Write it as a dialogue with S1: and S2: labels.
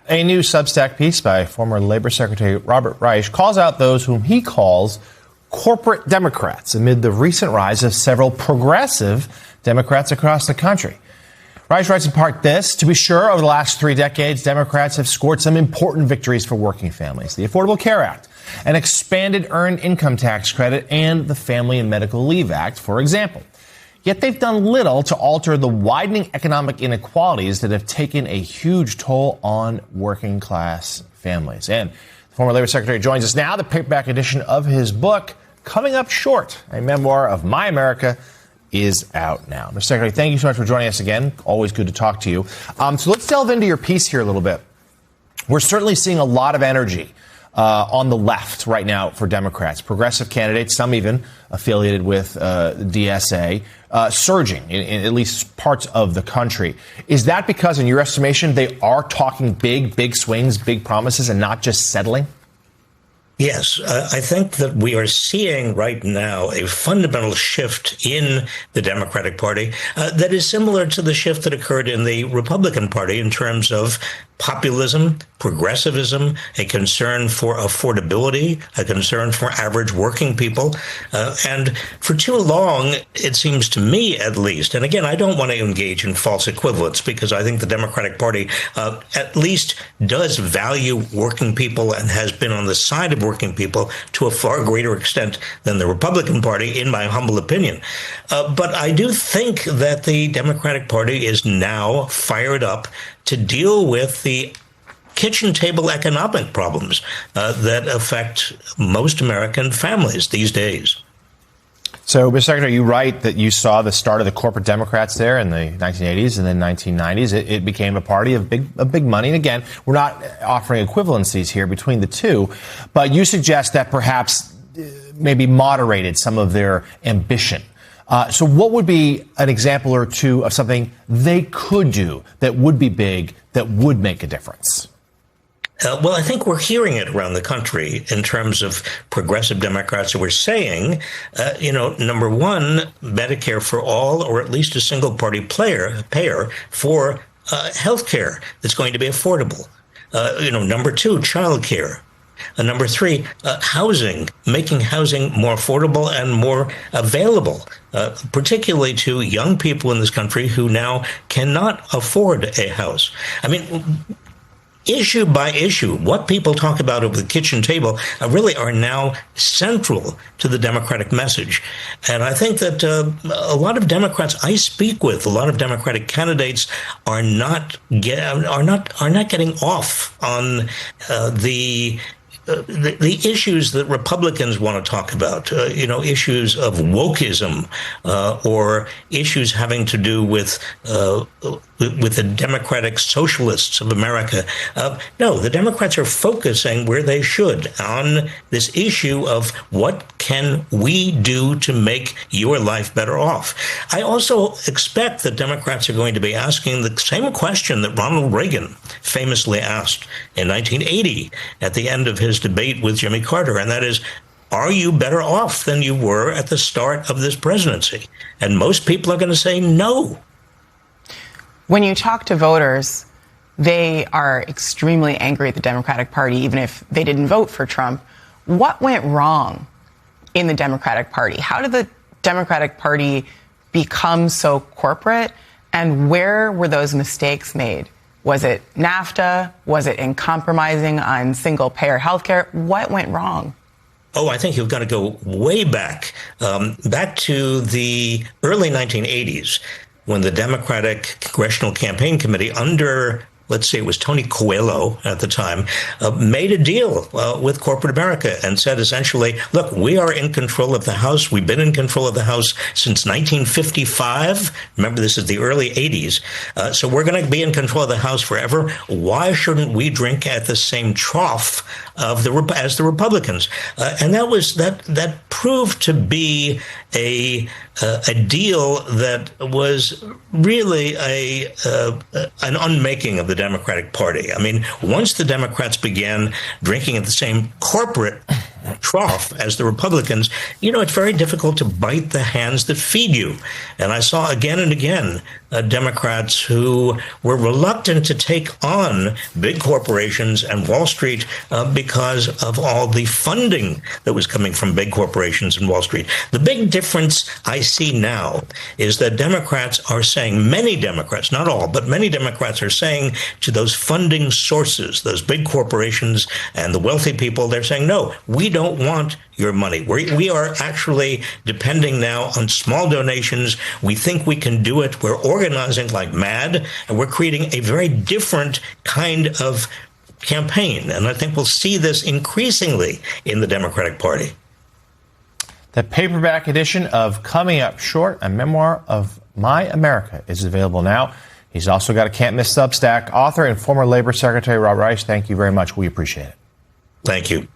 S1: A new Substack piece by former Labor Secretary Robert Reich calls out those whom he calls corporate Democrats amid the recent rise of several progressive Democrats across the country. Reich writes in part this: to be sure, over the last 3 decades, Democrats have scored some important victories for working families. The Affordable Care Act, an expanded earned income tax credit, and the Family and Medical Leave Act, for example. Yet they've done little to alter the widening economic inequalities that have taken a huge toll on working class families. And the former Labor Secretary joins us now. The paperback edition of his book, Coming Up Short, a memoir of My America, is out now. Mr. Secretary, thank you so much for joining us again. Always good to talk to you. So let's delve into your piece here a little bit. We're certainly seeing a lot of energy on the left right now for Democrats, progressive candidates, some even affiliated with DSA, surging in at least parts of the country. Is that because, in your estimation, they are talking big swings, big promises, and not just settling?
S2: Yes, I think that we are seeing right now a fundamental shift in the Democratic Party that is similar to the shift that occurred in the Republican Party in terms of populism, progressivism, a concern for affordability, a concern for average working people. And for too long, it seems to me at least, and again, I don't want to engage in false equivalence because I think the Democratic Party at least does value working people and has been on the side of working people to a far greater extent than the Republican Party, in my humble opinion. But I do think that the Democratic Party is now fired up to deal with the kitchen table economic problems that affect most American families these days.
S1: So, Mr. Secretary, you write that you saw the start of the corporate Democrats there in the 1980s and then 1990s. It became a party of big money. And again, we're not offering equivalencies here between the two, but you suggest that perhaps maybe moderated some of their ambition. So what would be an example or two of something they could do that would be big, that would make a difference?
S2: Well, I think we're hearing it around the country in terms of progressive Democrats who are saying, number one, Medicare for all, or at least a single party payer for health care that's going to be affordable. Number two, child care. Number three, housing, making housing more affordable and more available, particularly to young people in this country who now cannot afford a house. I mean, issue by issue, what people talk about over the kitchen table really are now central to the Democratic message. And I think that a lot of Democrats I speak with, a lot of Democratic candidates are not getting off on the issues that Republicans want to talk about, issues of wokeism or issues having to do with the Democratic Socialists of America. No, the Democrats are focusing where they should on this issue of what can we do to make your life better off. I also expect that Democrats are going to be asking the same question that Ronald Reagan famously asked in 1980 at the end of his debate with Jimmy Carter, and that is, are you better off than you were at the start of this presidency? And most people are going to say no.
S3: When you talk to voters, they are extremely angry at the Democratic Party, even if they didn't vote for Trump. What went wrong in the Democratic Party? How did the Democratic Party become so corporate? And where were those mistakes made? Was it NAFTA? Was it in compromising on single-payer health care? What went wrong?
S2: Oh, I think you've got to go way back, back to the early 1980s, when the Democratic Congressional Campaign Committee under, let's say it was Tony Coelho at the time, made a deal with corporate America and said essentially, look, we are in control of the House. We've been in control of the House since 1955. Remember, this is the early 80s. So we're going to be in control of the House forever. Why shouldn't we drink at the same trough as the Republicans? And that proved to be a deal that was really an unmaking of the Democratic Party. I mean, once the Democrats began drinking at the same corporate trough as the Republicans, it's very difficult to bite the hands that feed you. And I saw again and again Democrats who were reluctant to take on big corporations and Wall Street because of all the funding that was coming from big corporations and Wall Street. The big difference I see now is that Democrats are saying, many Democrats, not all, but many Democrats are saying to those funding sources, those big corporations and the wealthy people, they're saying, no, we don't want your money. We are actually depending now on small donations. We think we can do it. We're organizing like mad, and we're creating a very different kind of campaign. And I think we'll see this increasingly in the Democratic Party.
S1: The paperback edition of Coming Up Short, a memoir of My America, is available now. He's also got a can't miss Substack. Author and former Labor Secretary Rob Reich, thank you very much. We appreciate it.
S2: Thank you.